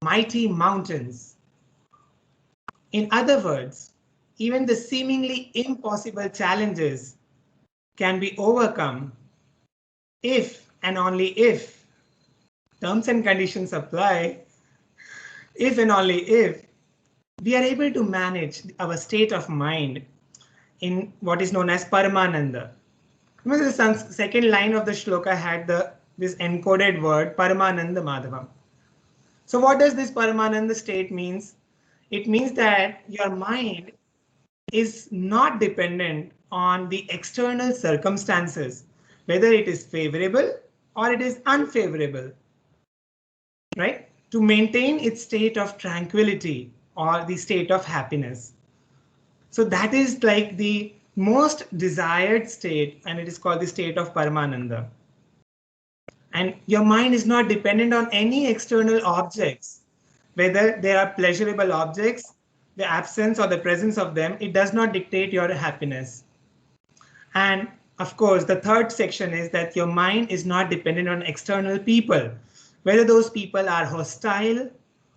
mighty mountains. In other words, even the seemingly impossible challenges can be overcome if and only if terms and conditions apply, if and only if we are able to manage our state of mind in what is known as Paramananda. Remember the second line of the shloka had this encoded word Paramananda Madhavam. So what does this Paramananda state means? It means that your mind is not dependent on the external circumstances, whether it is favorable or it is unfavorable, right? To maintain its state of tranquility or the state of happiness. So that is like the most desired state, and it is called the state of Paramananda. And your mind is not dependent on any external objects, whether they are pleasurable objects, the absence or the presence of them, it does not dictate your happiness. And of course, the third section is that your mind is not dependent on external people, whether those people are hostile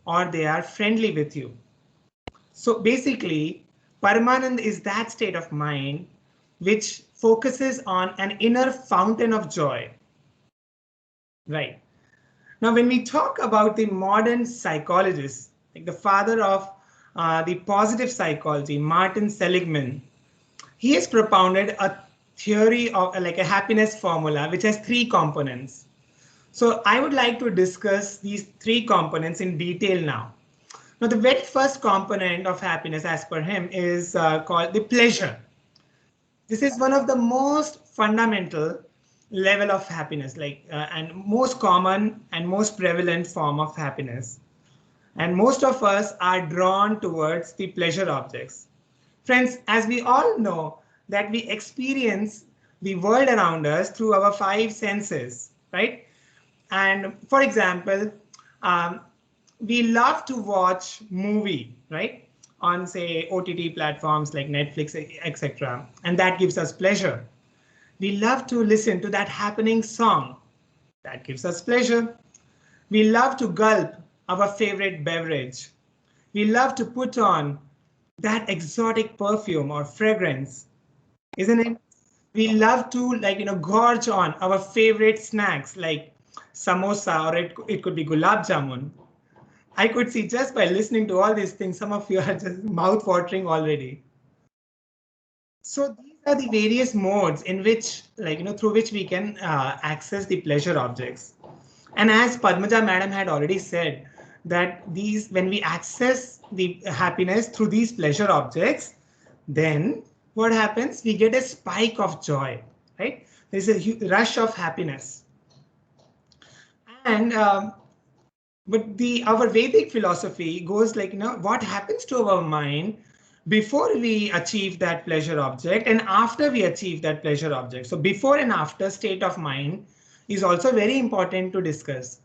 or they are friendly with you. So basically, Paramananda is that state of mind which focuses on an inner fountain of joy. Right. Now, when we talk about the modern psychologists, like the father of the positive psychology, Martin Seligman, he has propounded a theory of like a happiness formula which has three components. So I would like to discuss these three components in detail now. Now, the very first component of happiness, as per him, is called the pleasure. This is one of the most fundamental level of happiness, and most common and most prevalent form of happiness. And most of us are drawn towards the pleasure objects. Friends, as we all know that we experience the world around us through our five senses, right? And for example, we love to watch movie, right? On say OTT platforms like Netflix, etc. And that gives us pleasure. We love to listen to that happening song. That gives us pleasure. We love to gulp our favorite beverage. We love to put on that exotic perfume or fragrance, isn't it? We love to gorge on our favorite snacks like samosa, or it could be gulab jamun. I could see just by listening to all these things, some of you are just mouth watering already. So these are the various modes in which, through which we can access the pleasure objects. And as Padmaja madam had already said, that when we access the happiness through these pleasure objects, then what happens? We get a spike of joy, right? There's a rush of happiness. And but our Vedic philosophy goes what happens to our mind before we achieve that pleasure object and after we achieve that pleasure object. So before and after state of mind is also very important to discuss.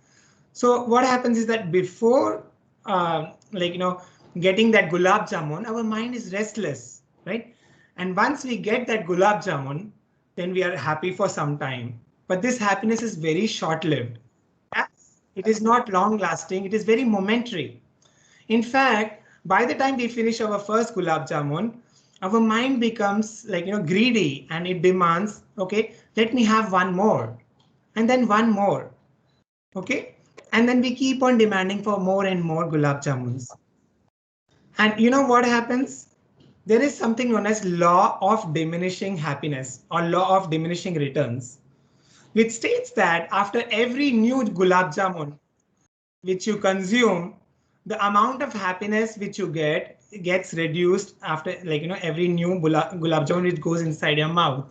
So what happens is that before getting that gulab jamun, our mind is restless, right? And once we get that gulab jamun, then we are happy for some time. But this happiness is very short-lived. It is not long lasting. It is very momentary. In fact, by the time we finish our first gulab jamun, our mind becomes greedy and it demands, okay, let me have one more and then one more. Okay. And then we keep on demanding for more and more gulab jamuns. And you know what happens? There is something known as law of diminishing happiness or law of diminishing returns, which states that after every new gulab jamun which you consume, the amount of happiness which you gets reduced after every new gulab jamun which goes inside your mouth.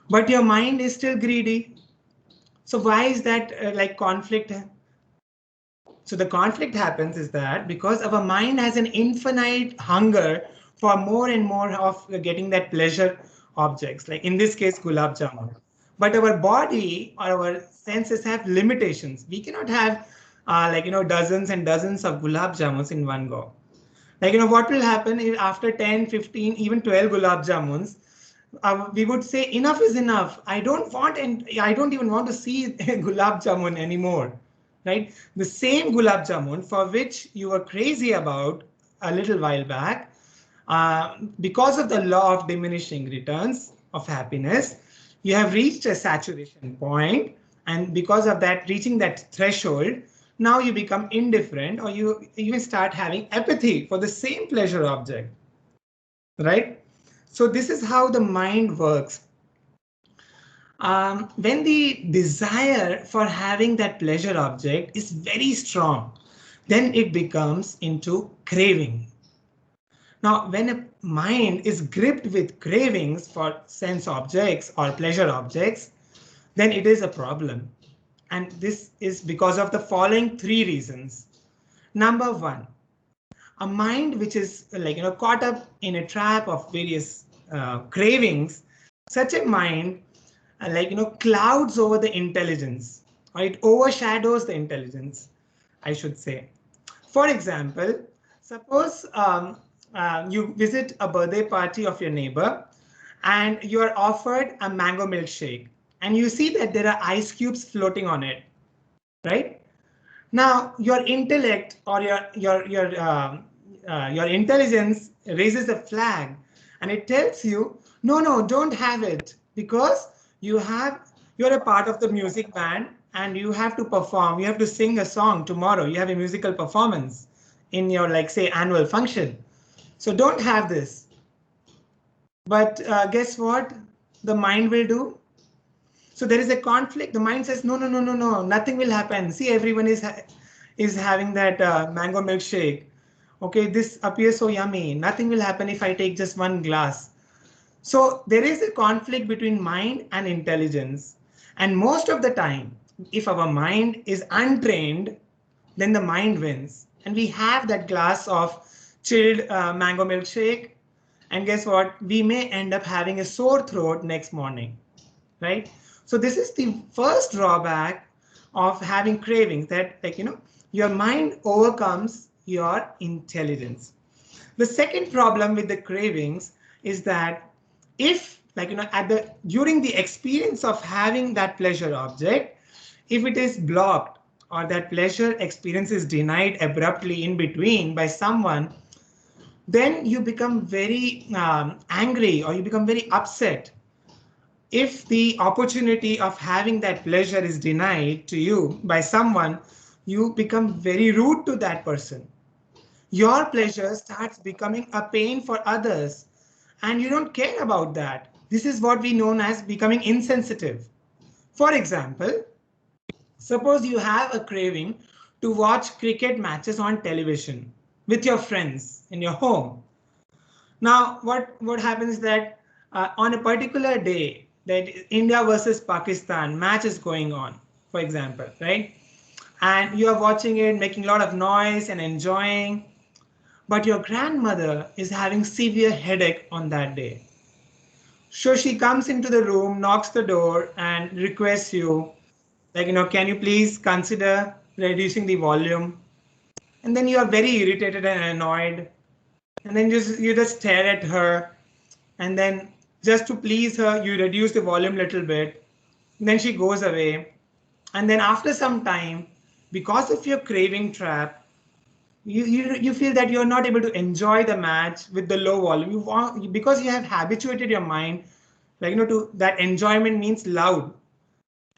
But your mind is still greedy. So why is that conflict? So the conflict happens is that because our mind has an infinite hunger for more and more of getting that pleasure objects, like in this case, gulab jamun. But our body or our senses have limitations. We cannot have dozens and dozens of gulab jamuns in one go. What will happen is after 10, 15, even 12 gulab jamuns, we would say enough is enough. I don't even want to see gulab jamun anymore. right? The same gulab jamun for which you were crazy about a little while back, because of the law of diminishing returns of happiness, you have reached a saturation point, and because of that, reaching that threshold, now you become indifferent, or you even start having apathy for the same pleasure object, right? So this is how the mind works. When the desire for having that pleasure object is very strong, then it becomes into craving. Now, when a mind is gripped with cravings for sense objects or pleasure objects, then it is a problem. And this is because of the following three reasons. Number one, a mind which is caught up in a trap of various cravings, such a mind clouds over the intelligence, or it overshadows the intelligence, I should say. For example, suppose you visit a birthday party of your neighbor and you are offered a mango milkshake and you see that there are ice cubes floating on it, right? Now your intellect or your intelligence raises a flag and it tells you, no, no, don't have it, because you're a part of the music band and you have to perform, you have to sing a song tomorrow, you have a musical performance in your, like, say, annual function. So don't have this. But guess what the mind will do? So there is a conflict. The mind says, no, no, no, no, no, nothing will happen. See, everyone is having that mango milkshake. Okay, this appears so yummy. Nothing will happen if I take just one glass. So there is a conflict between mind and intelligence. And most of the time, if our mind is untrained, then the mind wins. And we have that glass of chilled mango milkshake. And guess what? We may end up having a sore throat next morning, right? So this is the first drawback of having cravings, that, your mind overcomes your intelligence. The second problem with the cravings is that if, during the experience of having that pleasure object, if it is blocked or that pleasure experience is denied abruptly in between by someone, then you become very angry, or you become very upset. If the opportunity of having that pleasure is denied to you by someone, you become very rude to that person. Your pleasure starts becoming a pain for others, and you don't care about that. This is what we know as becoming insensitive. For example, suppose you have a craving to watch cricket matches on television with your friends in your home. Now, what happens is that on a particular day, that India versus Pakistan match is going on, for example, right? And you are watching it, making a lot of noise and enjoying, but your grandmother is having severe headache on that day. So she comes into the room, knocks the door, and requests you, can you please consider reducing the volume? And then you are very irritated and annoyed, and then you just stare at her, and then just to please her, you reduce the volume a little bit. And then she goes away, and then after some time, because of your craving trap, you feel that you're not able to enjoy the match with the low volume. You want, because you have habituated your mind, to that enjoyment means loud.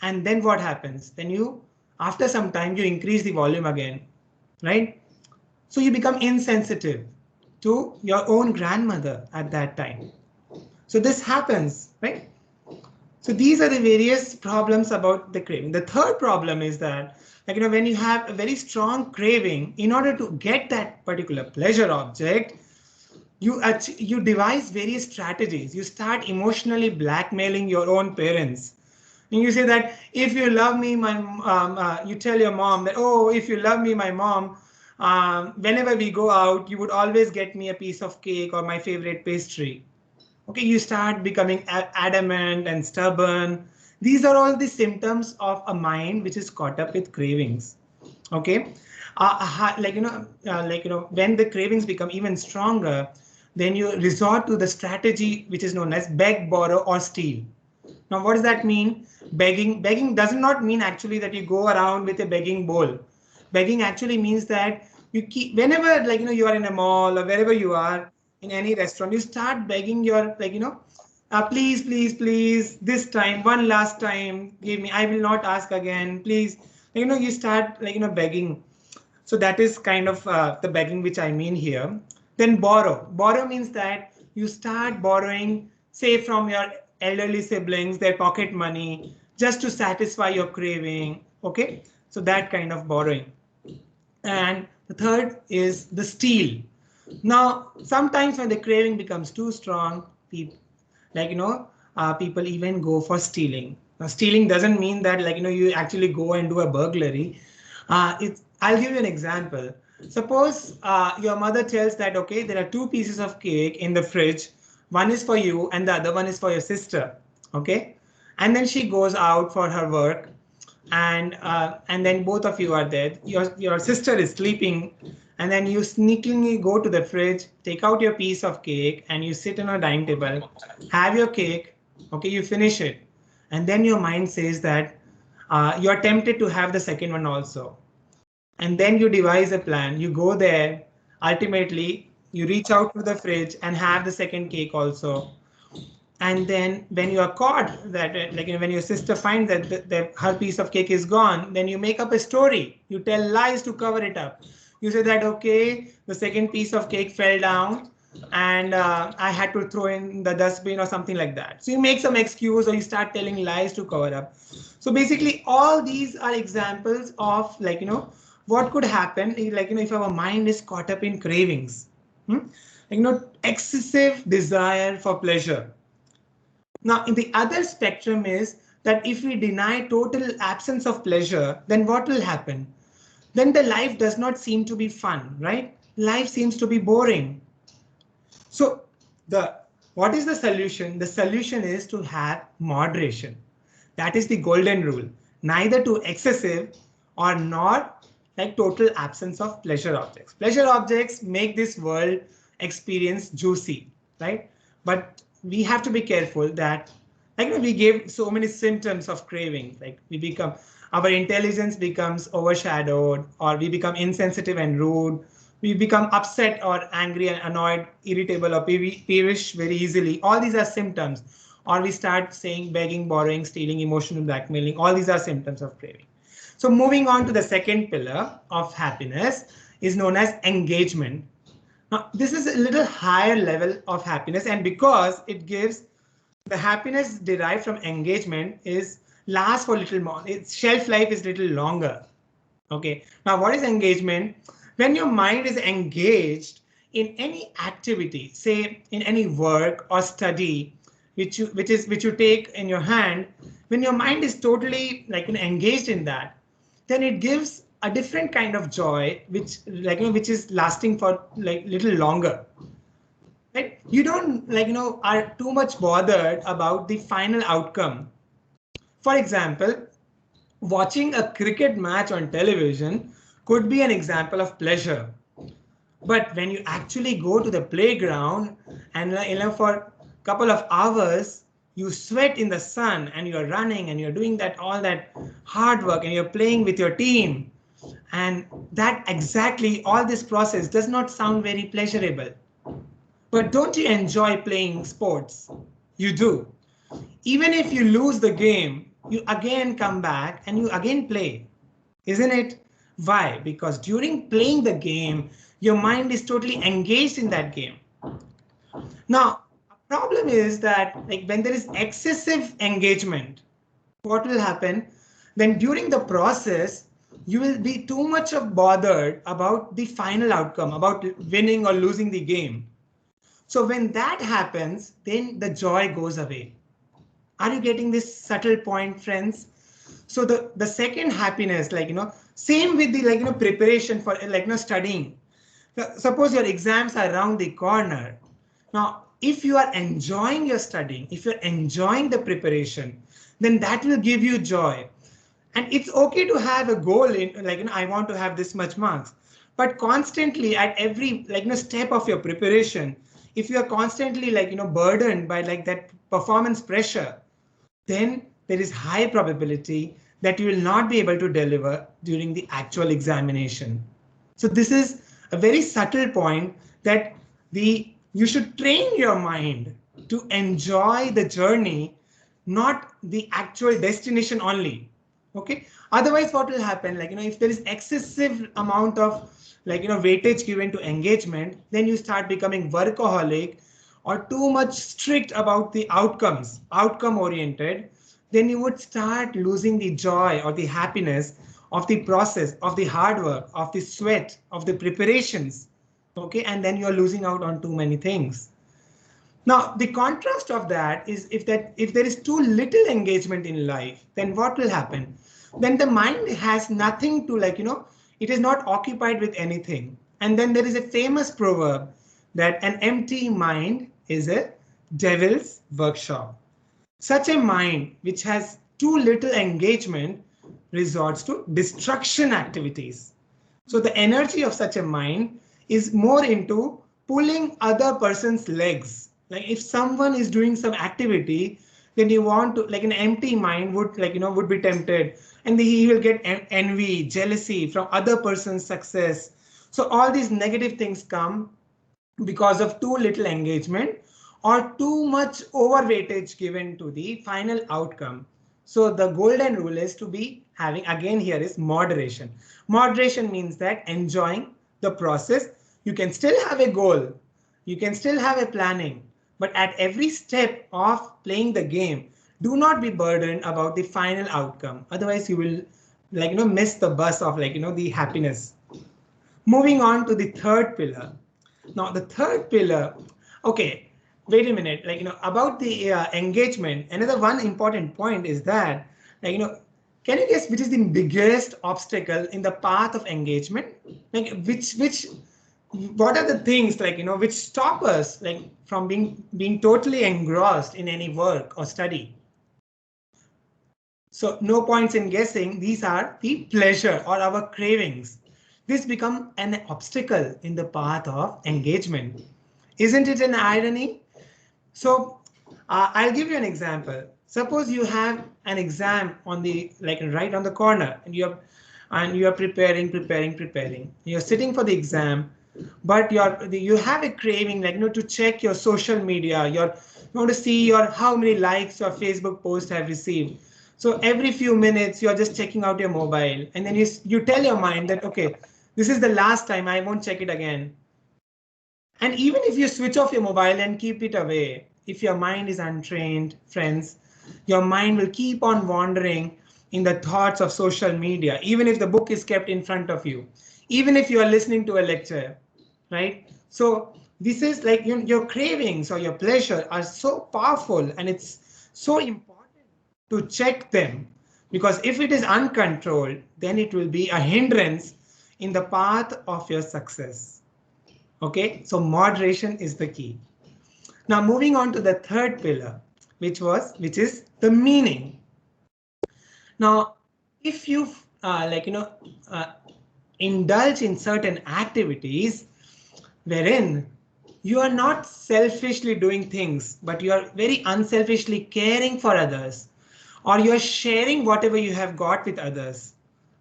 And then what happens? Then after some time, you increase the volume again, right? So you become insensitive to your own grandmother at that time. So this happens, right? So these are the various problems about the craving. The third problem is that, when you have a very strong craving, in order to get that particular pleasure object, you devise various strategies. You start emotionally blackmailing your own parents. And you say that if you love me, you tell your mom that, oh, if you love me, my mom, whenever we go out, you would always get me a piece of cake or my favorite pastry. Okay, you start becoming adamant and stubborn. These are all the symptoms of a mind which is caught up with cravings. Okay, when the cravings become even stronger, then you resort to the strategy which is known as beg, borrow, or steal. Now, what does that mean? Begging does not mean actually that you go around with a begging bowl. Begging actually means that you keep, whenever you are in a mall or wherever you are in any restaurant, you start begging your please, please, please, this time, one last time, give me. I will not ask again, please. You start begging. So that is kind of the begging which I mean here. Then borrow. Borrow means that you start borrowing, say from your elderly siblings, their pocket money, just to satisfy your craving. Okay, so that kind of borrowing. And the third is the steal. Now, sometimes when the craving becomes too strong, people, people even go for stealing. Now, stealing doesn't mean that you actually go and do a burglary. I'll give you an example. Suppose your mother tells that, okay, there are two pieces of cake in the fridge. One is for you and the other one is for your sister. Okay. And then she goes out for her work, and then both of you are there. Your sister is sleeping, and then you sneakily go to the fridge, take out your piece of cake, and you sit on a dining table, have your cake. Okay, you finish it, and then your mind says that you're tempted to have the second one also. And then you devise a plan. You go there. Ultimately, you reach out to the fridge and have the second cake also. And then when you are caught that when your sister finds that her piece of cake is gone, then you make up a story. You tell lies to cover it up. You say that, okay, the second piece of cake fell down and I had to throw in the dustbin or something like that. So you make some excuse or you start telling lies to cover up. So basically all these are examples of what could happen if our mind is caught up in cravings. Excessive desire for pleasure. Now, in the other spectrum is that if we deny total absence of pleasure, then what will happen? Then the life does not seem to be fun, right? Life seems to be boring. So what is the solution? The solution is to have moderation. That is the golden rule. Neither too excessive or not total absence of pleasure objects. Pleasure objects make this world experience juicy, right? But we have to be careful that we give so many symptoms of craving, our intelligence becomes overshadowed, or we become insensitive and rude, we become upset or angry and annoyed, irritable or peevish very easily. All these are symptoms. Or we start saying begging, borrowing, stealing, emotional blackmailing. All these are symptoms of craving. So moving on to the second pillar of happiness is known as engagement. Now, this is a little higher level of happiness, and because it gives the happiness derived from engagement lasts for a little more. Its shelf life is a little longer. Okay. Now, what is engagement? When your mind is engaged in any activity, say in any work or study, which you take in your hand, when your mind is totally engaged in that, then it gives a different kind of joy, which is lasting for little longer. Right? You don't are too much bothered about the final outcome. For example, watching a cricket match on television could be an example of pleasure. But when you actually go to the playground and for a couple of hours, you sweat in the sun and you're running and you're doing all that hard work and you're playing with your team. And that exactly all this process does not sound very pleasurable. But don't you enjoy playing sports? You do. Even if you lose the game, you again come back and you again play. Isn't it? Why? Because during playing the game, your mind is totally engaged in that game. Now, a problem is that when there is excessive engagement, what will happen? Then during the process, you will be too much of bothered about the final outcome, about winning or losing the game. So when that happens, then the joy goes away. Are you getting this subtle point, friends? So the second happiness, same with the preparation for studying. Suppose your exams are around the corner. Now, if you are enjoying your studying, if you're enjoying the preparation, then that will give you joy. And it's okay to have a goal in I want to have this much marks, but constantly at every step of your preparation, if you are constantly burdened by that performance pressure, then there is high probability that you will not be able to deliver during the actual examination. So this is a very subtle point that you should train your mind to enjoy the journey, not the actual destination only. Okay. Otherwise, what will happen? If there is excessive amount of weightage given to engagement, then you start becoming workaholic or too much strict about the outcomes, outcome oriented, then you would start losing the joy or the happiness of the process, of the hard work, of the sweat, of the preparations. Okay, and then you're losing out on too many things. Now, the contrast of that is if there is too little engagement in life, then what will happen? Then the mind has nothing to it is not occupied with anything. And then there is a famous proverb that an empty mind is a devil's workshop. Such a mind which has too little engagement resorts to destruction activities. So the energy of such a mind is more into pulling other person's legs. Like if someone is doing some activity, then you want to, like an empty mind would would be tempted, and he will get envy, jealousy from other person's success. So all these negative things come because of too little engagement or too much overweightage given to the final outcome. So the golden rule is to be having, again here is moderation. Moderation means that enjoying the process. You can still have a goal, you can still have a planning, but at every step of playing the game, do not be burdened about the final outcome. Otherwise you will miss the bus of the happiness. Moving on to the third pillar. Now the third pillar, okay, wait a minute, about the engagement, another one important point is that, can you guess which is the biggest obstacle in the path of engagement? What are the things which stop us from being totally engrossed in any work or study? So no points in guessing, these are the pleasure or our cravings. This become an obstacle in the path of engagement. Isn't it an irony? So I'll give you an example. Suppose you have an exam on the right on the corner, and you are preparing. You're sitting for the exam, but you have a craving to check your social media. You want to see how many likes your Facebook post have received. So every few minutes you're just checking out your mobile, and then you tell your mind that, okay, this is the last time, I won't check it again. And even if you switch off your mobile and keep it away, if your mind is untrained, friends, your mind will keep on wandering in the thoughts of social media, even if the book is kept in front of you, even if you are listening to a lecture, right? So this is your cravings or your pleasure are so powerful, and it's so important to check them, because if it is uncontrolled, then it will be a hindrance in the path of your success. Okay, so moderation is the key. Now moving on to the third pillar, which is the meaning. Now, if you indulge in certain activities wherein you are not selfishly doing things, but you are very unselfishly caring for others, or you are sharing whatever you have got with others,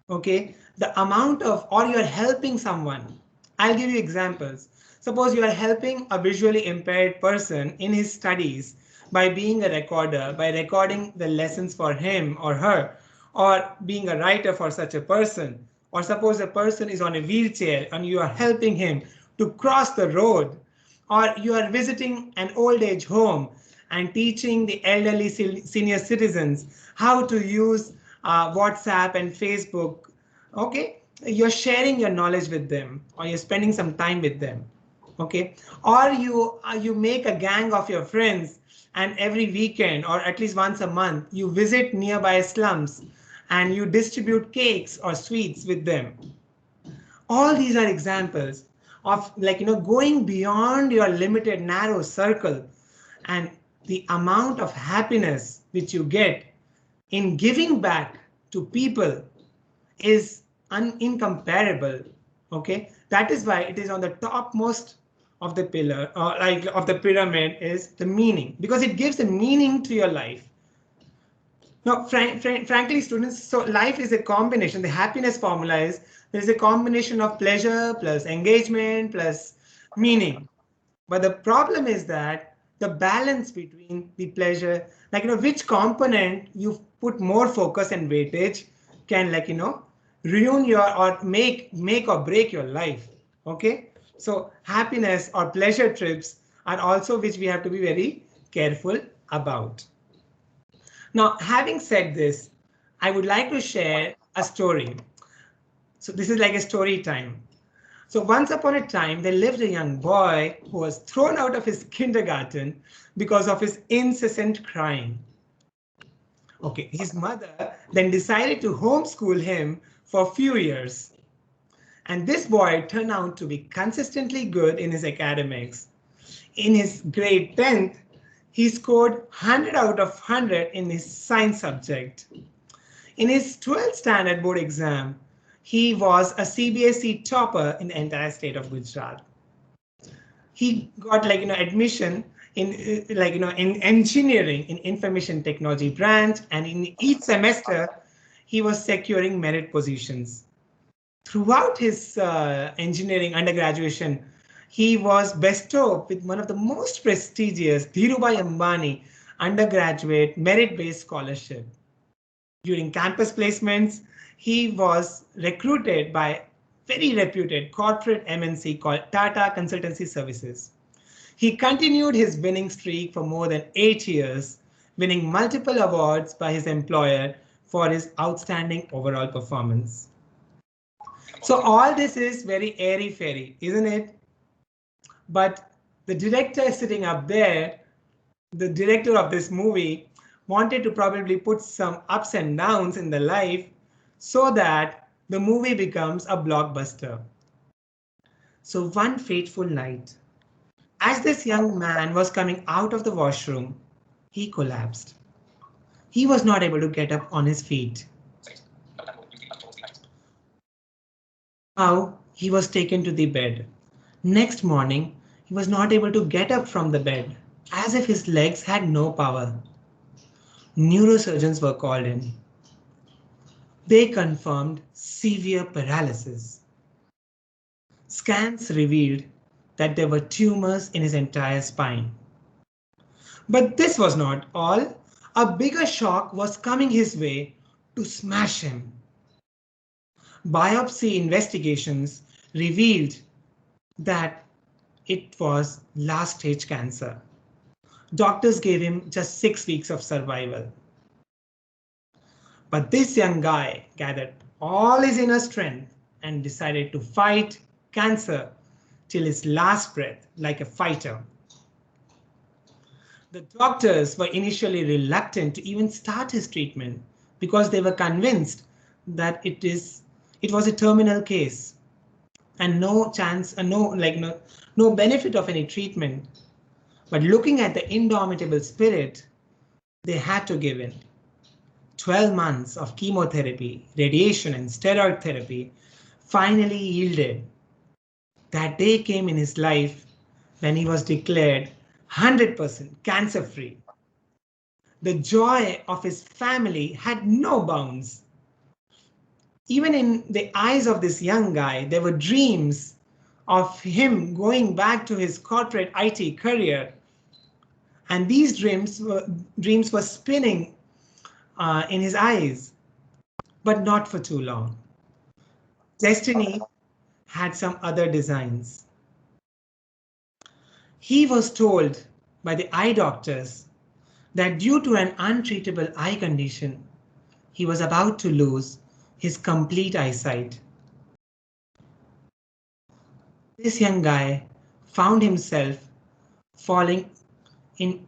okay, the amount of, or you are helping someone. I'll give you examples. Suppose you are helping a visually impaired person in his studies by being a recorder, by recording the lessons for him or her, or being a writer for such a person. Or suppose a person is on a wheelchair and you are helping him to cross the road, or you are visiting an old age home and teaching the elderly senior citizens how to use WhatsApp and Facebook. Okay, you're sharing your knowledge with them, or you're spending some time with them. Okay, or you make a gang of your friends, and every weekend or at least once a month you visit nearby slums and you distribute cakes or sweets with them. All these are examples of going beyond your limited narrow circle, and the amount of happiness which you get in giving back to people is incomparable. Okay, that is why it is on the topmost of the pillar, of the pyramid, is the meaning, because it gives a meaning to your life. Now, frankly, students, so life is a combination. The happiness formula is there is a combination of pleasure plus engagement plus meaning. But the problem is that the balance between the pleasure, like, which component you put more focus and weightage can, ruin your or make or break your life. Okay. So happiness or pleasure trips are also which we have to be very careful about. Now, having said this, I would like to share a story. So this is like a story time. So once upon a time, there lived a young boy who was thrown out of his kindergarten because of his incessant crying. Okay, his mother then decided to homeschool him for a few years. And this boy turned out to be consistently good in his academics. In his grade 10th, he scored 100 out of 100 in his science subject. In his 12th standard board exam, he was a CBSE topper in the entire state of Gujarat. He got admission in in engineering in information technology branch, and in each semester he was securing merit positions. Throughout his engineering undergraduation, he was bestowed with one of the most prestigious Dhirubhai Ambani undergraduate merit-based scholarship. During campus placements, he was recruited by very reputed corporate MNC called Tata Consultancy Services. He continued his winning streak for more than 8 years, winning multiple awards by his employer for his outstanding overall performance. So all this is very airy-fairy, isn't it? But the director is sitting up there, the director of this movie wanted to probably put some ups and downs in the life so that the movie becomes a blockbuster. So one fateful night, as this young man was coming out of the washroom, he collapsed. He was not able to get up on his feet. Now he was taken to the bed. Next morning, he was not able to get up from the bed, as if his legs had no power. Neurosurgeons were called in. They confirmed severe paralysis. Scans revealed that there were tumors in his entire spine. But this was not all. A bigger shock was coming his way to smash him. Biopsy investigations revealed that it was last stage cancer. Doctors gave him just 6 weeks of survival. But this young guy gathered all his inner strength and decided to fight cancer till his last breath like a fighter. The doctors were initially reluctant to even start his treatment because they were convinced that it was a terminal case and no chance and no benefit of any treatment. But looking at the indomitable spirit, they had to give in. 12 months of chemotherapy, radiation, and steroid therapy finally yielded. That day came in his life when he was declared 100% cancer-free. The joy of his family had no bounds. Even in the eyes of this young guy, there were dreams of him going back to his corporate IT career. And these dreams were spinning in his eyes, but not for too long. Destiny had some other designs. He was told by the eye doctors that due to an untreatable eye condition, he was about to lose his complete eyesight. This young guy found himself falling in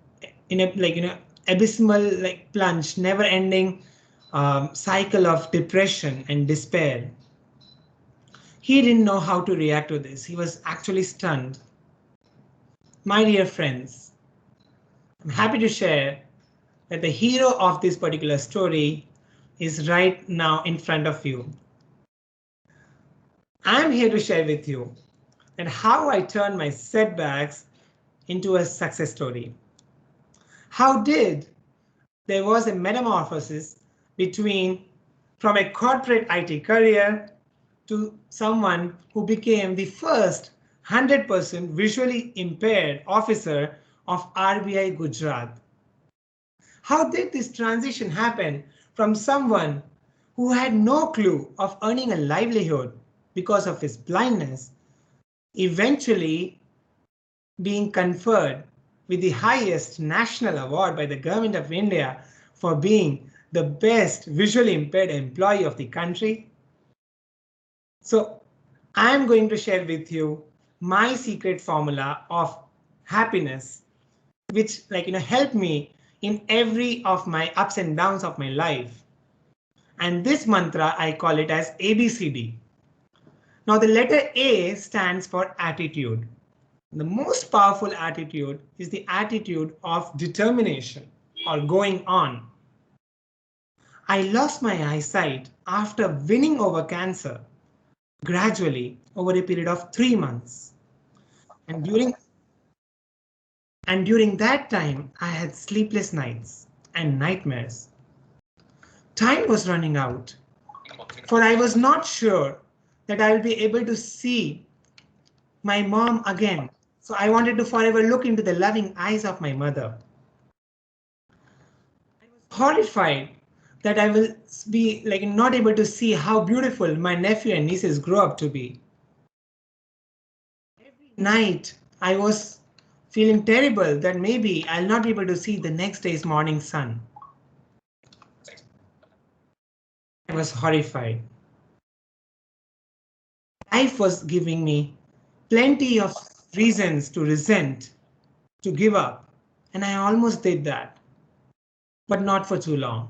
a abysmal plunge, never-ending cycle of depression and despair. He didn't know how to react to this. He was actually stunned. My dear friends, I'm happy to share that the hero of this particular story is right now in front of you. I'm here to share with you that how I turned my setbacks into a success story. How did there was a metamorphosis between from a corporate IT career to someone who became the first 100% visually impaired officer of RBI Gujarat. How did this transition happen from someone who had no clue of earning a livelihood because of his blindness, eventually being conferred with the highest national award by the government of India for being the best visually impaired employee of the country? So I'm going to share with you my secret formula of happiness, which helped me in every of my ups and downs of my life. And this mantra, I call it as ABCD. Now the letter A stands for attitude. The most powerful attitude is the attitude of determination or going on. I lost my eyesight after winning over cancer gradually over a period of 3 months. And during that time, I had sleepless nights and nightmares. Time was running out, for I was not sure that I will be able to see my mom again. So I wanted to forever look into the loving eyes of my mother. I was horrified that I will be not able to see how beautiful my nephew and nieces grow up to be. Every night I was feeling terrible that maybe I'll not be able to see the next day's morning sun. I was horrified. Life was giving me plenty of reasons to resent, to give up, and I almost did that, but not for too long.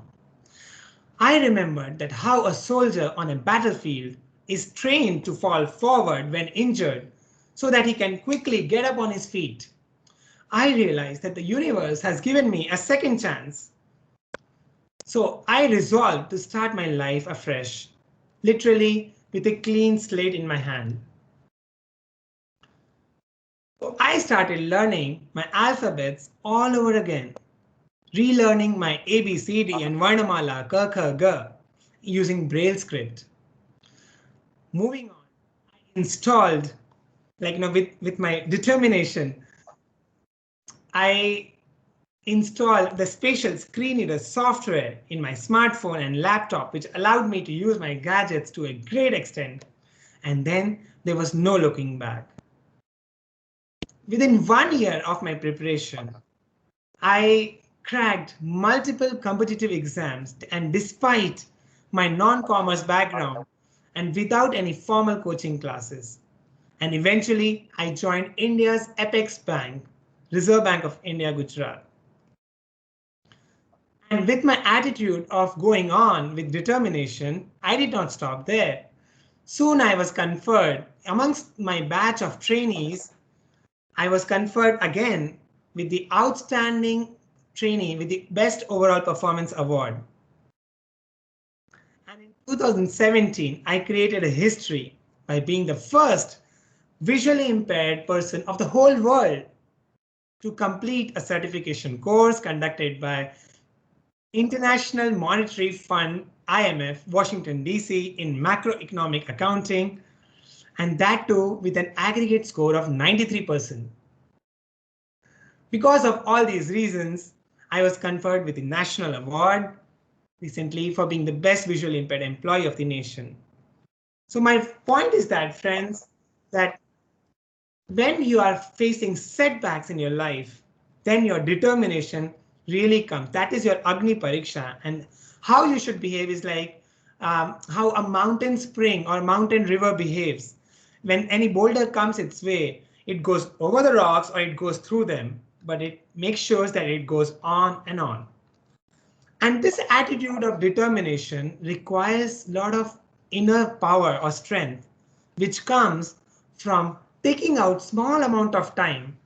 I remembered that how a soldier on a battlefield is trained to fall forward when injured so that he can quickly get up on his feet. I realized that the universe has given me a second chance. So I resolved to start my life afresh, literally with a clean slate in my hand. So I started learning my alphabets all over again, relearning my ABCD and Varnamala, Ka, Kha, Ga using Braille script. Moving on, I installed, with my determination, I installed the spatial screen reader software in my smartphone and laptop, which allowed me to use my gadgets to a great extent. And then there was no looking back. Within 1 year of my preparation, I cracked multiple competitive exams, and despite my non-commerce background and without any formal coaching classes. And eventually I joined India's apex bank, Reserve Bank of India, Gujarat. And with my attitude of going on with determination, I did not stop there. Soon I was conferred amongst my batch of trainees. I was conferred again with the outstanding trainee with the best overall performance award. And in 2017, I created a history by being the first visually impaired person of the whole world to complete a certification course conducted by International Monetary Fund, IMF, Washington, D.C. in macroeconomic accounting, and that too with an aggregate score of 93%. Because of all these reasons, I was conferred with the National Award recently for being the best visually impaired employee of the nation. So my point is that, friends, that when you are facing setbacks in your life, then your determination really comes. That is your Agni Pariksha. And how you should behave is like how a mountain spring or mountain river behaves. When any boulder comes its way, it goes over the rocks or it goes through them, but it makes sure that it goes on and on. And this attitude of determination requires a lot of inner power or strength, which comes from taking out small amount of time,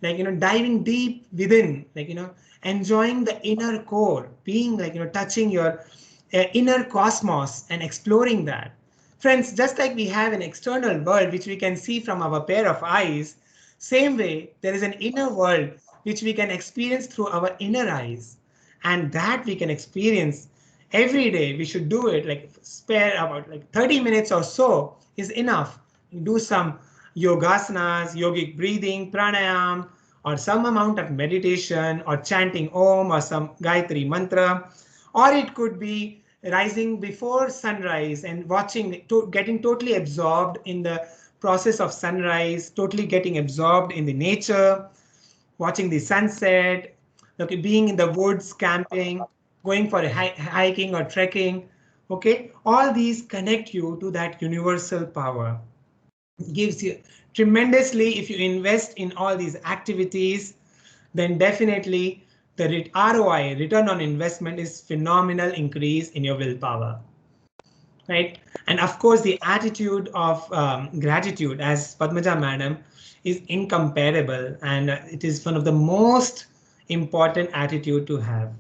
diving deep within, enjoying the inner core, being touching your inner cosmos and exploring that. Friends, just like we have an external world which we can see from our pair of eyes, same way there is an inner world which we can experience through our inner eyes. and that we can experience every day. We should do it, like spare about like 30 minutes or so is enough. Do some yogasanas, yogic breathing, pranayam, or some amount of meditation, or chanting Om or some Gayatri mantra, or it could be rising before sunrise and watching, getting totally absorbed in the process of sunrise, totally getting absorbed in the nature, watching the sunset, okay, being in the woods, camping, going for a hiking or trekking. Okay, all these connect you to that universal power. It gives you tremendously. If you invest in all these activities, then definitely the ROI, return on investment, is phenomenal increase in your willpower. Right? And of course, the attitude of gratitude, as Padmaja madam, is incomparable, and it is one of the most important attitude to have.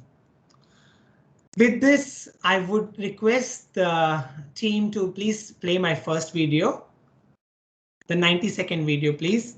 With this, I would request the team to please play my first video, the 90-second video, please.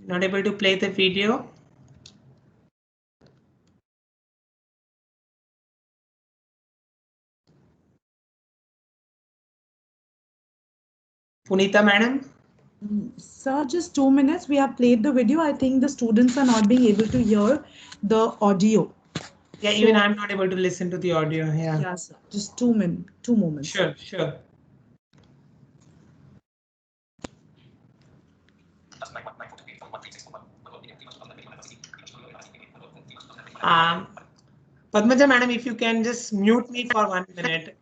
Not able to play the video? Punita madam? Sir, just 2 minutes. We have played the video. I think the students are not being able to hear the audio. Yeah, even I'm not able to listen to the audio. Yeah. Yes, sir. Just 2 minutes, 2 moments. Sure, sure. Padmaja madam, if you can just mute me for 1 minute.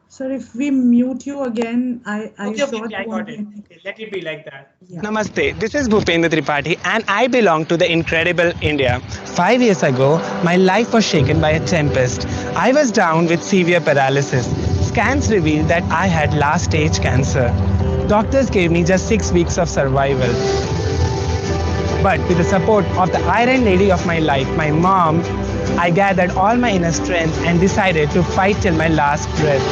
Sir, if we mute you again, I Okay, sure okay, I got it. Okay, let it be like that. Yeah. Namaste, this is Bhupendra Tripathi and I belong to the incredible India. 5 years ago, my life was shaken by a tempest. I was down with severe paralysis. Scans revealed that I had last stage cancer. Doctors gave me just 6 weeks of survival. But with the support of the Iron Lady of my life, my mom, I gathered all my inner strength and decided to fight till my last breath.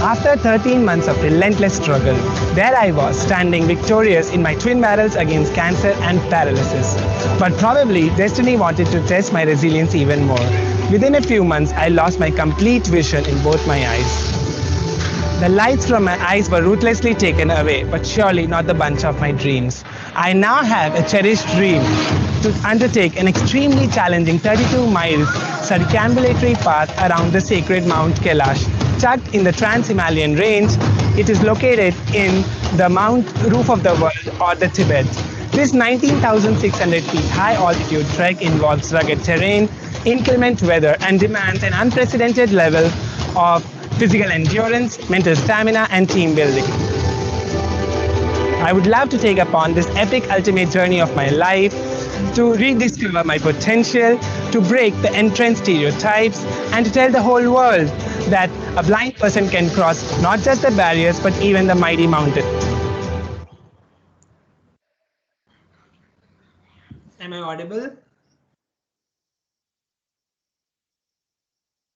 After 13 months of relentless struggle, there I was standing victorious in my twin battles against cancer and paralysis. But probably destiny wanted to test my resilience even more. Within a few months, I lost my complete vision in both my eyes. The lights from my eyes were ruthlessly taken away, but surely not the bunch of my dreams. I now have a cherished dream to undertake an extremely challenging 32 miles circumambulatory path around the sacred Mount Kailash, tucked in the Trans-Himalayan range. It is located in the Mount Roof of the World, or the Tibet. This 19,600 feet high altitude trek involves rugged terrain, inclement weather, and demands an unprecedented level of physical endurance, mental stamina, and team building. I would love to take upon this epic ultimate journey of my life to rediscover my potential, to break the entrance stereotypes, and to tell the whole world that a blind person can cross not just the barriers but even the mighty mountain. Am I audible?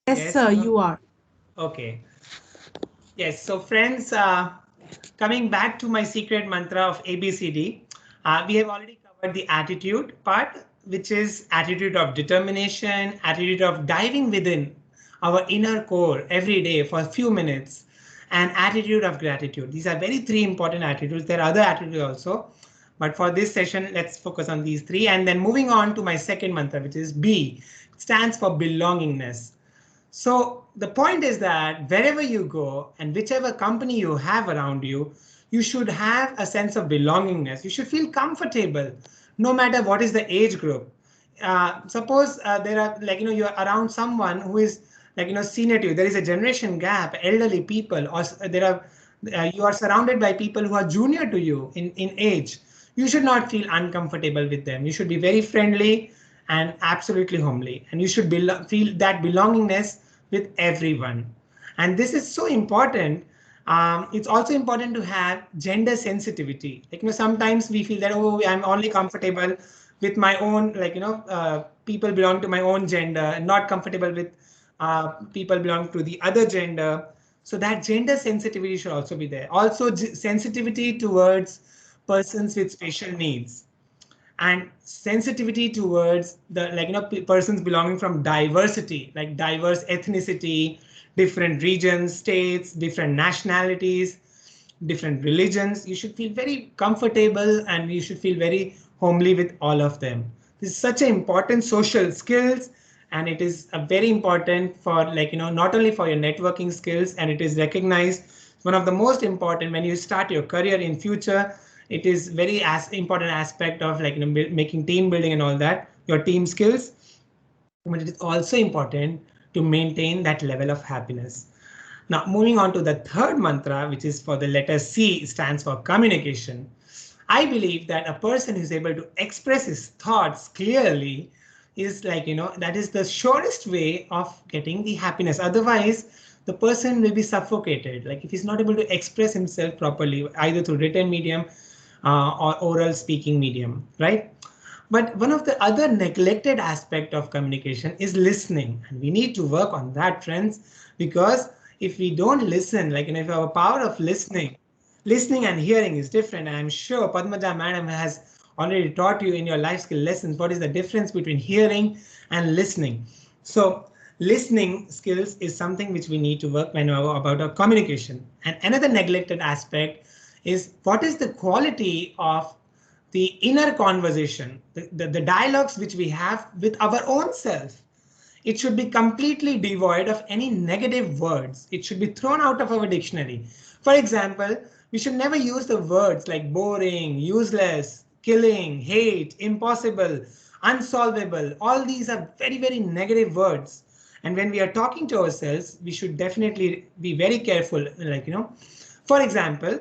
Yes, sir, you are. Okay. Yes, so friends, coming back to my secret mantra of ABCD, we have already covered the attitude part, which is attitude of determination, attitude of diving within our inner core every day for a few minutes, and attitude of gratitude. These are very three important attitudes. There are other attitudes also, but for this session, let's focus on these three. And then moving on to my second mantra, which is B, stands for belongingness. So the point is that wherever you go and whichever company you have around you, you should have a sense of belongingness. You should feel comfortable, no matter what is the age group. Suppose there are, like, you're around someone who is like, senior to you. There is a generation gap, elderly people, or there are, you are surrounded by people who are junior to you in age. You should not feel uncomfortable with them. You should be very friendly and absolutely homely. And you should feel that belongingness with everyone. And this is so important. It's also important to have gender sensitivity. Like, sometimes we feel that, oh, I'm only comfortable with my own, like, people belong to my own gender, and not comfortable with people belong to the other gender. So that gender sensitivity should also be there. Also, sensitivity towards persons with special needs, and sensitivity towards the, like, persons belonging from diversity, like diverse ethnicity, different regions, states, different nationalities, different religions. You should feel very comfortable and you should feel very homely with all of them. This is such an important social skills, and it is a very important for, like, not only for your networking skills, and it is recognized one of the most important when you start your career in future. It is very important aspect of, like, making team building and all that, your team skills. But it is also important to maintain that level of happiness. Now, moving on to the third mantra, which is for the letter C, stands for communication. I believe that a person who's able to express his thoughts clearly is, like, that is the surest way of getting the happiness. Otherwise, the person will be suffocated. Like, if he's not able to express himself properly, either through written medium or oral speaking medium, right? But one of the other neglected aspect of communication is listening. And we need to work on that, friends, because if we don't listen, like, if our power of listening and hearing is different. And I'm sure Padmaja madam has already taught you in your life skill lessons what is the difference between hearing and listening. So listening skills is something which we need to work when about our communication. And another neglected aspect is what is the quality of the inner conversation, the dialogues which we have with our own self. It should be completely devoid of any negative words. It should be thrown out of our dictionary. For example, we should never use the words like boring, useless, killing, hate, impossible, unsolvable. All these are very, very negative words. And when we are talking to ourselves, we should definitely be very careful. Like, for example,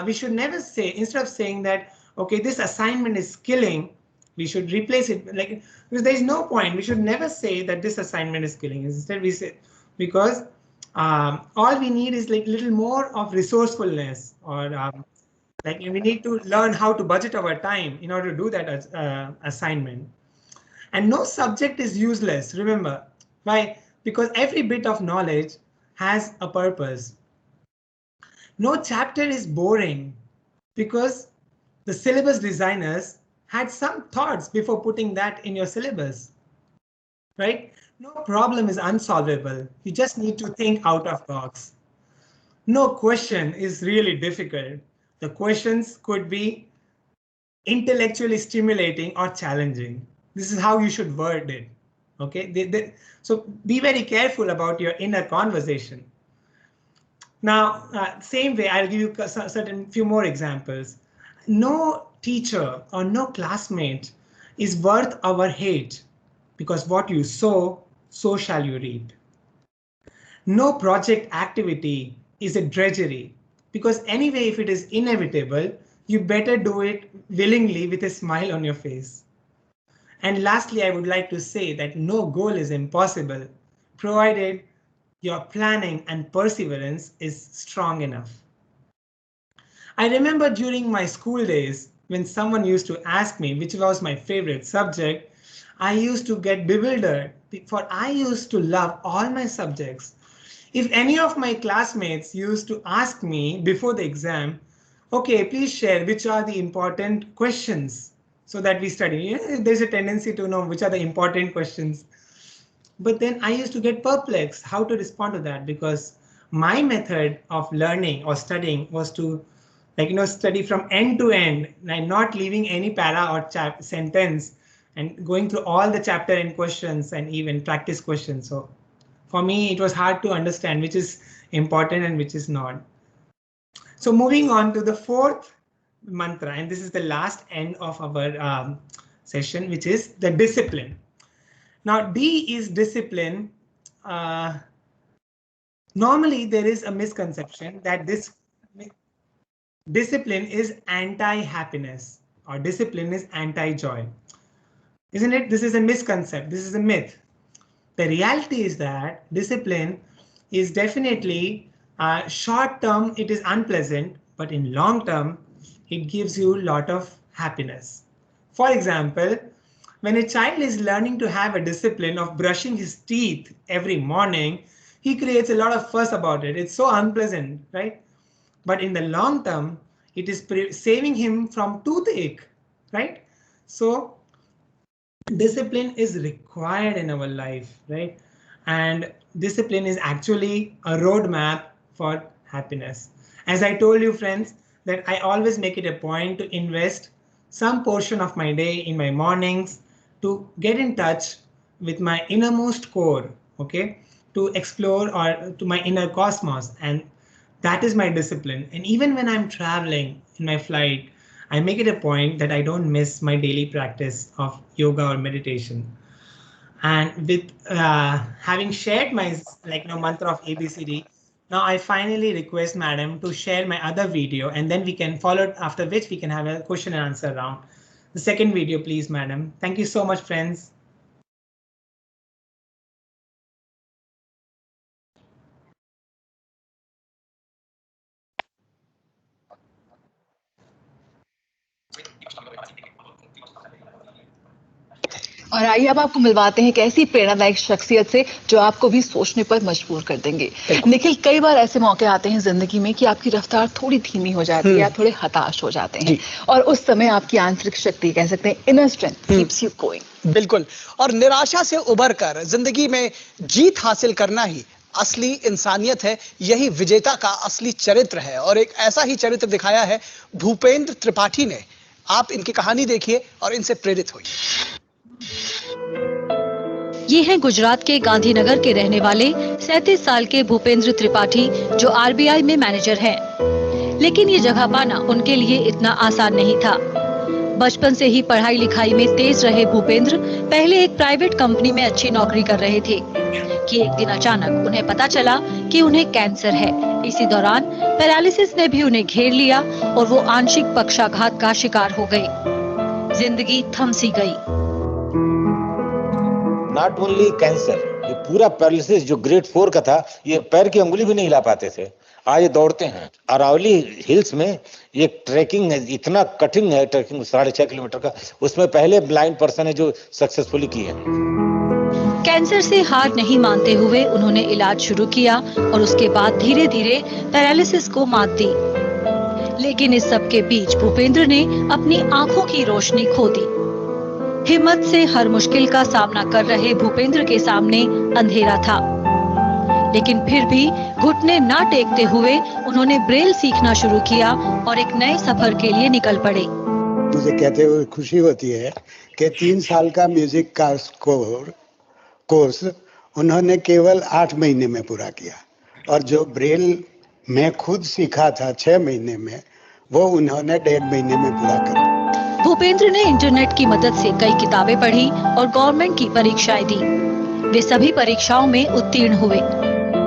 we should never say, instead of saying that, okay, this assignment is killing, we should replace it, like, because there is no point. We should never say that this assignment is killing. Instead, we say, because all we need is, like, little more of resourcefulness, or like, we need to learn how to budget our time in order to do that assignment. And no subject is useless. Remember, why? Because every bit of knowledge has a purpose. No chapter is boring, because the syllabus designers had some thoughts before putting that in your syllabus, right? No problem is unsolvable. You just need to think out of box. No question is really difficult. The questions could be intellectually stimulating or challenging. This is how you should word it. Okay, so be very careful about your inner conversation. Now, same way, I'll give you certain few more examples. No teacher or no classmate is worth our hate, because what you sow, so shall you reap. No project activity is a drudgery, because anyway, if it is inevitable, you better do it willingly with a smile on your face. And lastly, I would like to say that no goal is impossible, provided your planning and perseverance is strong enough. I remember during my school days, when someone used to ask me which was my favorite subject, I used to get bewildered, for I used to love all my subjects. If any of my classmates used to ask me before the exam, okay, please share which are the important questions so that we study. There's a tendency to know which are the important questions. But then I used to get perplexed how to respond to that, because my method of learning or studying was to, like, study from end to end, and not leaving any para or sentence, and going through all the chapter and questions and even practice questions. So for me, it was hard to understand which is important and which is not. So moving on to the fourth mantra, and this is the last end of our session, which is the discipline. Now, D is discipline. normally there is a misconception that this discipline is anti-happiness or discipline is anti-joy. Isn't it? This is a misconception. This is a myth. The reality is that discipline is definitely short term, it is unpleasant, but in long term, it gives you a lot of happiness. For example, when a child is learning to have a discipline of brushing his teeth every morning, he creates a lot of fuss about it. It's so unpleasant, right? But in the long term, it is saving him from toothache, right? So discipline is required in our life, right? And discipline is actually a roadmap for happiness. As I told you, friends, that I always make it a point to invest some portion of my day in my mornings to get in touch with my innermost core, okay? To explore or to my inner cosmos. And that is my discipline. And even when I'm traveling in my flight, I make it a point that I don't miss my daily practice of yoga or meditation. And with having shared my mantra of ABCD, now I finally request Madam to share my other video, and then we can follow it, after which we can have a question and answer round. The second video, please, Madam. Thank you so much, friends. और आइए अब आपको मिलवाते हैं एक ऐसी प्रेरणादायक शख्सियत से जो आपको भी सोचने पर मजबूर कर देंगे। निखिल, कई बार ऐसे मौके आते हैं जिंदगी में कि आपकी रफ्तार थोड़ी धीमी हो जाती है, आप थोड़े हताश हो जाते हैं, और उस समय आपकी आंतरिक शक्ति, कह सकते हैं inner strength, keeps you going. बिल्कुल, और निराशा से उबर कर जिंदगी में जीत हासिल करना ही असली इंसानियत है, यही विजेता का असली चरित्र है। और एक ऐसा ही चरित्र दिखाया है भूपेंद्र त्रिपाठी ने। आप इनकी कहानी देखिए और इनसे प्रेरित होइए। ये हैं गुजरात के गांधीनगर के रहने वाले 37 साल के भूपेंद्र त्रिपाठी, जो आरबीआई में मैनेजर हैं। लेकिन ये जगह पाना उनके लिए इतना आसान नहीं था। बचपन से ही पढ़ाई लिखाई में तेज रहे भूपेंद्र पहले एक प्राइवेट कंपनी में अच्छी नौकरी कर रहे थे कि एक दिन अचानक उन्हें पता चला कि उन्हें कैंसर है। इसी दौरान पैरालिसिस ने भी उन्हें घेर लिया और वो आंशिक पक्षाघात का शिकार हो गए। जिंदगी थम सी गई। नॉट ओनली कैंसर, ये पूरा पैरालिसिस जो ग्रेड 4 का था, ये पैर की अंगुली भी नहीं हिला पाते थे। आज ये दौड़ते हैं। अरावली हिल्स में ये ट्रैकिंग है, इतना कठिन है ट्रैकिंग 6.5 किलोमीटर का, उसमें पहले ब्लाइंड पर्सन है जो सक्सेसफुली की है। कैंसर से हार नहीं मानते हुए उन्होंने इलाज शुरू किया और उसके बाद धीरे धीरे पैरालिसिस को मात दी। लेकिन इस सब के बीच भूपेंद्र ने अपनी आंखों की रोशनी खो दी। हिम्मत से हर मुश्किल का सामना कर रहे भूपेंद्र के सामने अंधेरा था, लेकिन फिर भी घुटने ना टेकते हुए उन्होंने ब्रेल सीखना शुरू किया और एक नए सफर के लिए निकल पड़े। मुझे कहते हुए खुशी होती है कि 3 साल का म्यूजिक का कोर्स उन्होंने केवल 8 महीने में पूरा किया, और जो ब्रेल मैं खुद सीखा था 6 महीने में, वो उन्होंने 1.5 महीने में पूरा कर दिया। भूपेंद्र ने इंटरनेट की मदद से कई किताबें पढ़ी और गवर्नमेंट की परीक्षाएं दी। वे सभी परीक्षाओं में उत्तीर्ण हुए।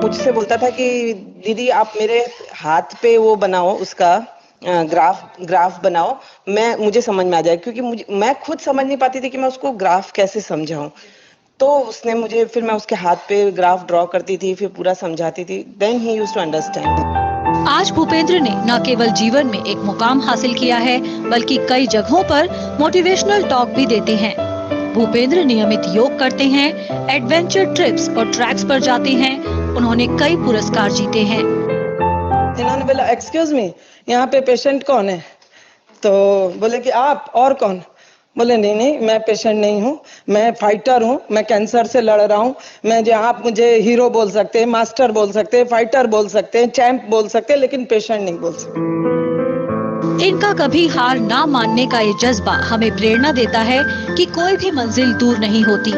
मुझसे बोलता था कि दीदी आप मेरे हाथ पे वो बनाओ, उसका ग्राफ बनाओ, मुझे समझ में आ जाए, क्योंकि मैं खुद समझ नहीं पाती थी कि मैं उसको ग्राफ कैसे समझाऊं। तो उसने मुझे, फिर मैं उसके हाथ पे ग्राफ ड्रॉ करती थी, फिर पूरा समझाती थी। Then he used to understand. आज भूपेंद्र ने न केवल जीवन में एक मुकाम हासिल किया है, बल्कि कई जगहों पर मोटिवेशनल टॉक भी देते हैं। भूपेंद्र नियमित योग करते हैं, एडवेंचर ट्रिप्स और ट्रैक्स पर जाते हैं। उन्होंने कई पुरस्कार जीते हैं। इन्होंने बोला एक्सक्यूज मी, यहाँ पे पेशेंट कौन है? तो बोले कि आप, और कौन? बोले नहीं नहीं, मैं पेशेंट नहीं हूँ, मैं फाइटर हूँ, मैं कैंसर से लड़ रहा हूँ। आप मुझे हीरो बोल सकते हैं, मास्टर बोल सकते हैं, फाइटर बोल सकते हैं, चैंप बोल सकते हैं, लेकिन पेशेंट नहीं बोल सकते। इनका कभी हार ना मानने का ये जज्बा हमें प्रेरणा देता है कि कोई भी मंजिल दूर नहीं होती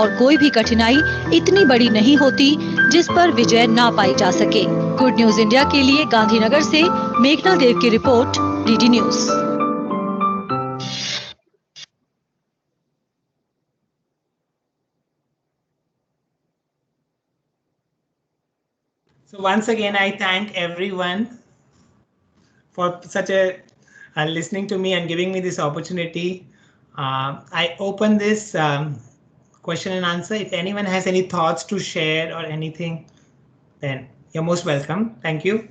और कोई भी कठिनाई इतनी बड़ी नहीं होती जिस पर विजय ना पाई जा सके। गुड न्यूज इंडिया के लिए गांधीनगर से मेघना देव की report, DD news. Once again, I thank everyone for such a listening to me and giving me this opportunity. I open this question and answer. If anyone has any thoughts to share or anything, then you're most welcome. Thank you.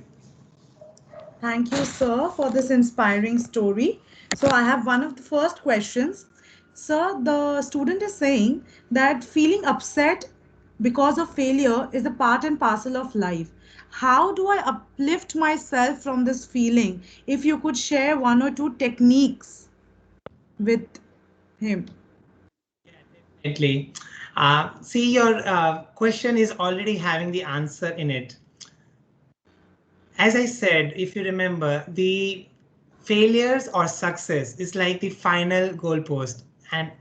Thank you, sir, for this inspiring story. So, I have one of the first questions. Sir, the student is saying that feeling upset because of failure is a part and parcel of life. How do I uplift myself from this feeling? If you could share one or two techniques with him. Definitely. See, your question is already having the answer in it. As I said, if you remember, the failures or success is like the final goalpost. And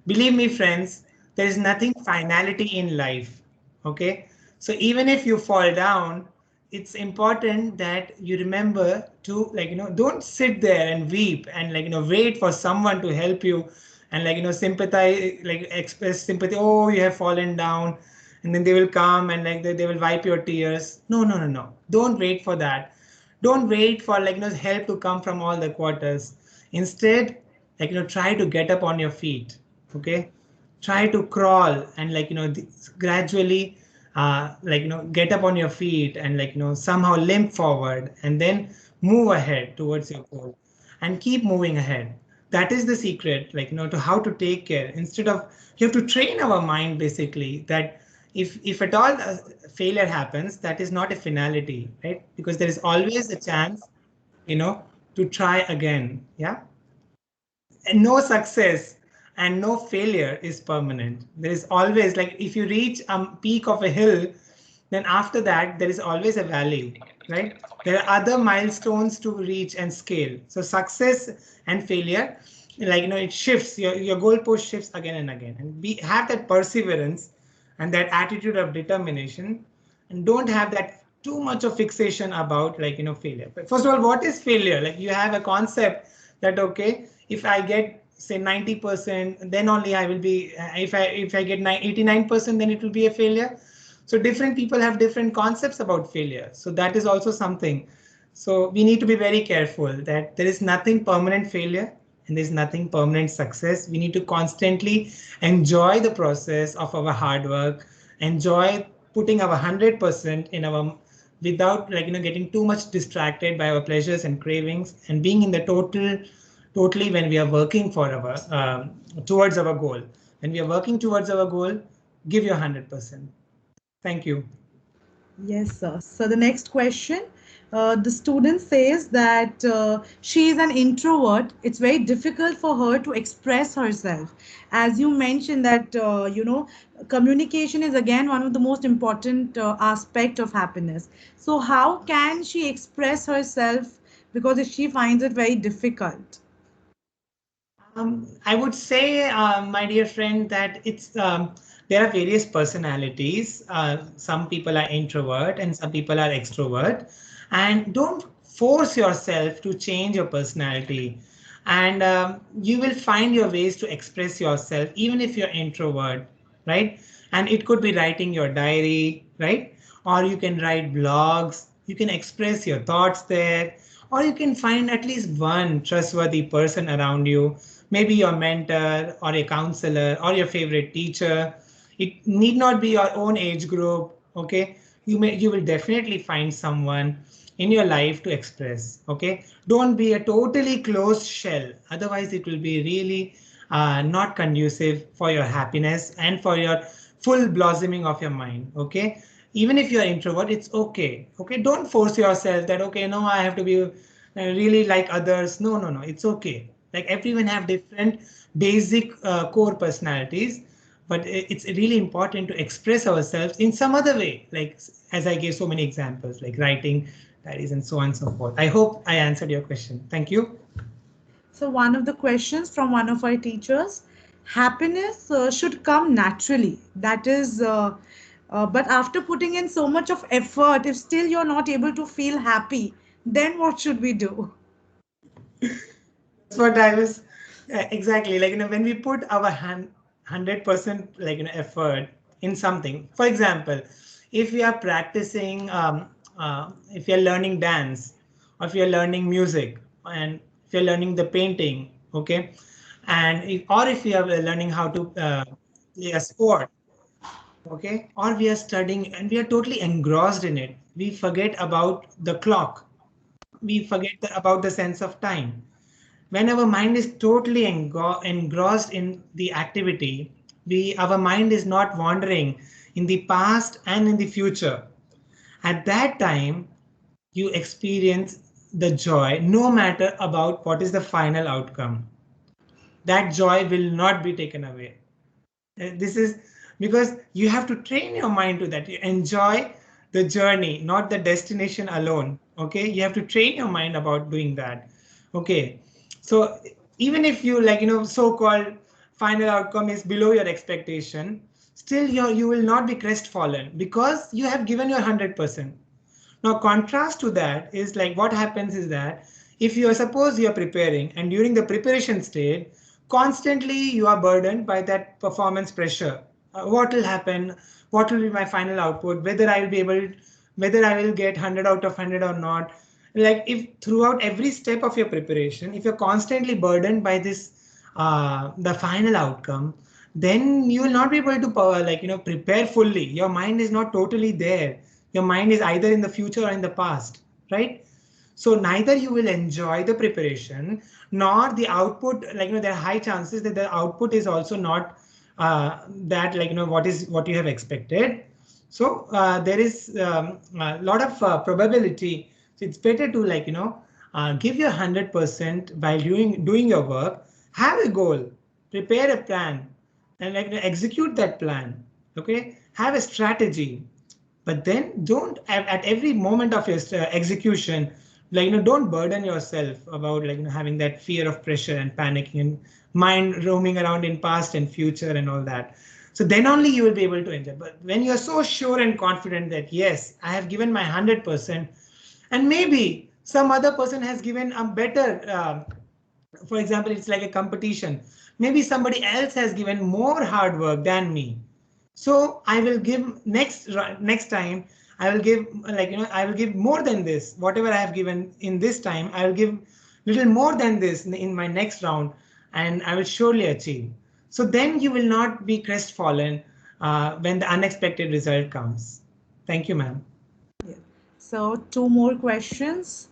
believe me, friends, there is nothing finality in life. Okay. So even if you fall down, it's important that you remember to, like, don't sit there and weep and, like, wait for someone to help you and, like, sympathize, like, express sympathy. Oh, you have fallen down, and then they will come and, like, they will wipe your tears. No, no, no, no. Don't wait for that. Don't wait for, like, help to come from all the quarters. Instead, like, try to get up on your feet. Okay. Try to crawl and, like, gradually like, get up on your feet and, like, somehow limp forward and then move ahead towards your goal and keep moving ahead. That is the secret, like, to how to take care. Instead of, you have to train our mind basically that if at all failure happens, that is not a finality, right? Because there is always a chance, to try again. Yeah. And no success and no failure is permanent. There is always, like, if you reach a peak of a hill, then after that there is always a valley, right? There are other milestones to reach and scale. So success and failure, like, it shifts, your goalpost shifts again and again, and have that perseverance and that attitude of determination, and don't have that too much of fixation about, like, failure. But first of all, what is failure? Like, you have a concept that, okay, if I get, say, 90%, then only I will be, if I get 89%, then it will be a failure. So different people have different concepts about failure. So that is also something. So we need to be very careful that there is nothing permanent failure and there's nothing permanent success. We need to constantly enjoy the process of our hard work, enjoy putting our 100% in our, without, like, getting too much distracted by our pleasures and cravings, and being in the totally when we are working for our towards our goal. When we are working towards our goal, give your 100%. Thank you. Yes, sir. So the next question, the student says that she is an introvert. It's very difficult for her to express herself. As you mentioned that, communication is again one of the most important aspect of happiness. So how can she express herself, because if she finds it very difficult? I would say, my dear friend, that there are various personalities. Some people are introvert and some people are extrovert. And don't force yourself to change your personality. And you will find your ways to express yourself, even if you're introvert, right? And it could be writing your diary, right? Or you can write blogs. You can express your thoughts there, or you can find at least one trustworthy person around you, maybe your mentor or a counselor or your favorite teacher. It need not be your own age group. Okay, you will definitely find someone in your life to express. Okay, don't be a totally closed shell, otherwise it will be really not conducive for your happiness and for your full blossoming of your mind. Okay, even if you're introvert, it's okay. Okay, don't force yourself that, okay, no, I have to be really like others. No, no, no, it's okay. Like, everyone have different basic core personalities, but it's really important to express ourselves in some other way, like as I gave so many examples, like writing diaries and so on and so forth. I hope I answered your question. Thank you. So one of the questions from one of our teachers, happiness should come naturally. That is, but after putting in so much of effort, if still you're not able to feel happy, then what should we do? That's what I was exactly like. When we put our 100% like effort in something. For example, if we are practicing if you're learning dance, or if you're learning music, and if you're learning the painting, okay, and or if you are learning how to play a sport, okay, or we are studying and we are totally engrossed in it, we forget about the clock, we forget about the sense of time. When our mind is totally engrossed in the activity, our mind is not wandering in the past and in the future. At that time, you experience the joy, no matter about what is the final outcome. That joy will not be taken away. This is because you have to train your mind to that. You enjoy the journey, not the destination alone. Okay, you have to train your mind about doing that. Okay, so even if you, like, so-called final outcome is below your expectation, still you will not be crestfallen because you have given your 100%. Now, contrast to that is like what happens is that if you are, suppose you are preparing, and during the preparation stage, constantly you are burdened by that performance pressure. What will happen? What will be my final output? Whether I will be able, whether I will get 100 out of 100 or not. Like, if throughout every step of your preparation, if you're constantly burdened by this, the final outcome, then you will not be able to prepare fully. Your mind is not totally there. Your mind is either in the future or in the past, right? So neither you will enjoy the preparation nor the output. There are high chances that the output is also not that, what you have expected. So there is a lot of probability. So it's better to, give your 100% while doing your work. Have a goal, prepare a plan, and execute that plan. Okay, have a strategy, but then don't at every moment of your execution, don't burden yourself about having that fear of pressure and panicking and mind roaming around in past and future and all that. So then only you will be able to enjoy. But when you're so sure and confident that yes, I have given my 100%, and maybe some other person has given a better, for example, it's like a competition, maybe somebody else has given more hard work than me, so I will give next time. I will give, I will give more than this. Whatever I have given in this time, I will give little more than this in my next round, and I will surely achieve. So then you will not be crestfallen when the unexpected result comes. Thank you, ma'am. Yeah. So, two more questions.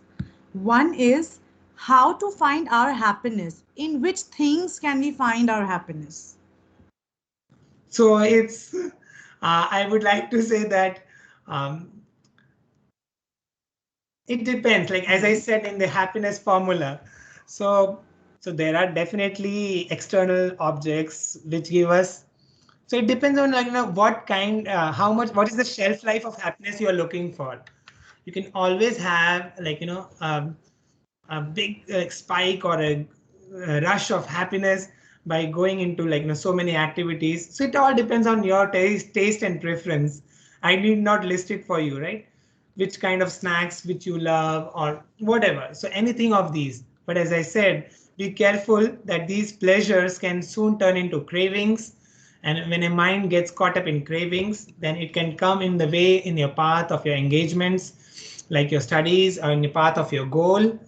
One is how to find our happiness. In which things can we find our happiness? So it's, I would like to say that um, it depends. Like, as I said in the happiness formula, so there are definitely external objects which give us. So it depends on, what kind, how much, what is the shelf life of happiness you are looking for. You can always have, a big spike or a rush of happiness by going into, so many activities. So it all depends on your taste and preference. I need not list it for you, right? Which kind of snacks which you love or whatever. So anything of these. But as I said, be careful that these pleasures can soon turn into cravings. And when a mind gets caught up in cravings, then it can come in the way in your path of your engagements, like your studies, or in the path of your goal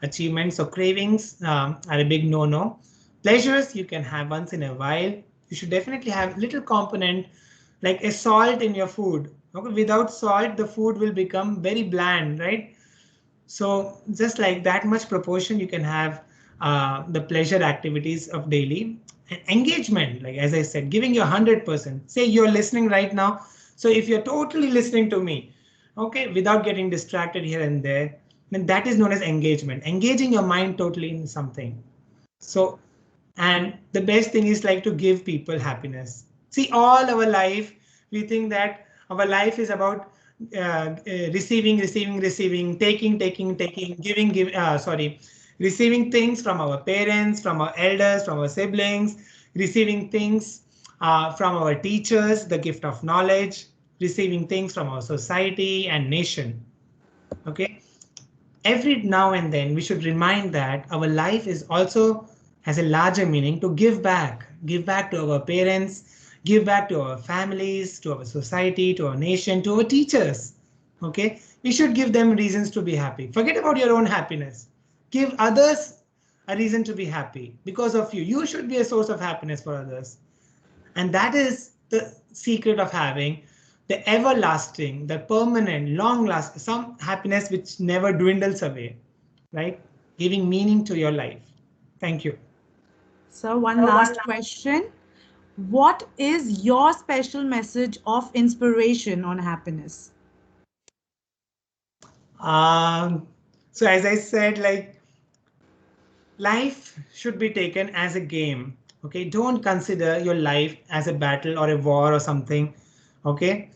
achievements. So cravings are a big no-no. Pleasures you can have once in a while. You should definitely have little component like a salt in your food. Okay, without salt, the food will become very bland, right? So just like that much proportion, you can have the pleasure activities of daily. And engagement, like as I said, giving your 100%. Say you're listening right now. So if you're totally listening to me, okay, without getting distracted here and there, then that is known as engagement. Engaging your mind totally in something. So, and the best thing is like to give people happiness. See, all our life, we think that our life is about receiving, taking, receiving things from our parents, from our elders, from our siblings, receiving things from our teachers, the gift of knowledge, receiving things from our society and nation. Okay. Every now and then we should remind that our life is also has a larger meaning to give back to our parents, give back to our families, to our society, to our nation, to our teachers. Okay, we should give them reasons to be happy. Forget about your own happiness. Give others a reason to be happy because of you. You should be a source of happiness for others. And that is the secret of having the everlasting, the permanent, long lasting, some happiness which never dwindles away, right? Giving meaning to your life. Thank you. So, one last question. What is your special message of inspiration on happiness? So as I said, like, life should be taken as a game. Okay, don't consider your life as a battle or a war or something. Okay,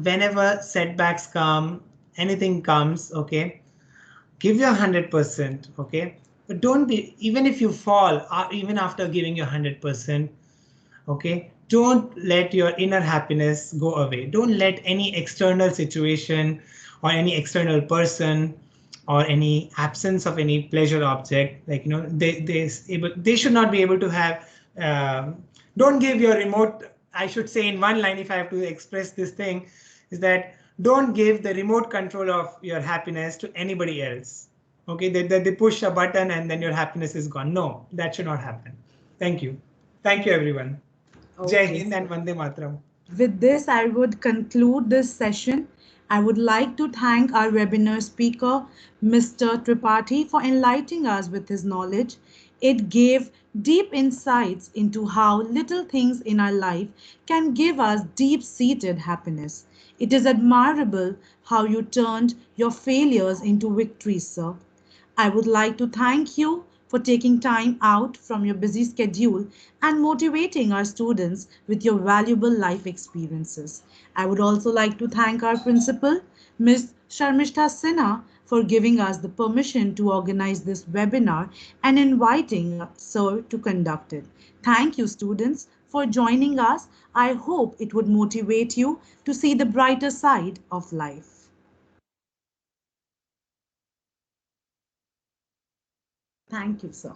whenever setbacks come, anything comes, okay, give your 100%. Okay, but don't be, even if you fall, even after giving your 100%, okay, don't let your inner happiness go away. Don't let any external situation or any external person or any absence of any pleasure object, like, you know, they should not be able to have, don't give your remote, I should say in one line, if I have to express this thing, is that don't give the remote control of your happiness to anybody else. Okay, they push a button and then your happiness is gone. No, that should not happen. Thank you. Thank you, everyone. Jai Okay. Hind and Vande Mataram. With this, I would conclude this session. I would like to thank our webinar speaker, Mr. Tripathi, for enlightening us with his knowledge. It gave deep insights into how little things in our life can give us deep seated happiness. It is admirable how you turned your failures into victories, sir. I would like to thank you for taking time out from your busy schedule and motivating our students with your valuable life experiences. I would also like to thank our principal, Ms. Sharmishta Sinha, for giving us the permission to organize this webinar and inviting Sir to conduct it. Thank you, students, for joining us. I hope it would motivate you to see the brighter side of life. Thank you, sir.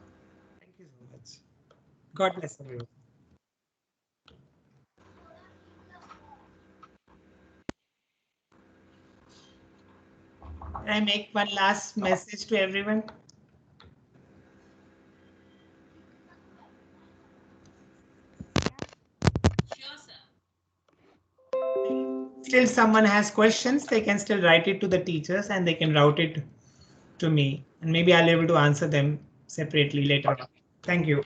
Thank you so much. God bless everyone. Can I make one last message to everyone? Still, someone has questions, they can still write it to the teachers and they can route it to me. And maybe I'll be able to answer them separately later on. Thank you.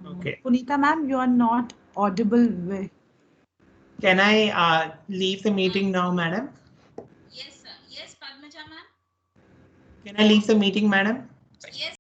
Okay. Punita ma'am, you are not audible. Can I leave the meeting now, madam? Can I leave the meeting, madam?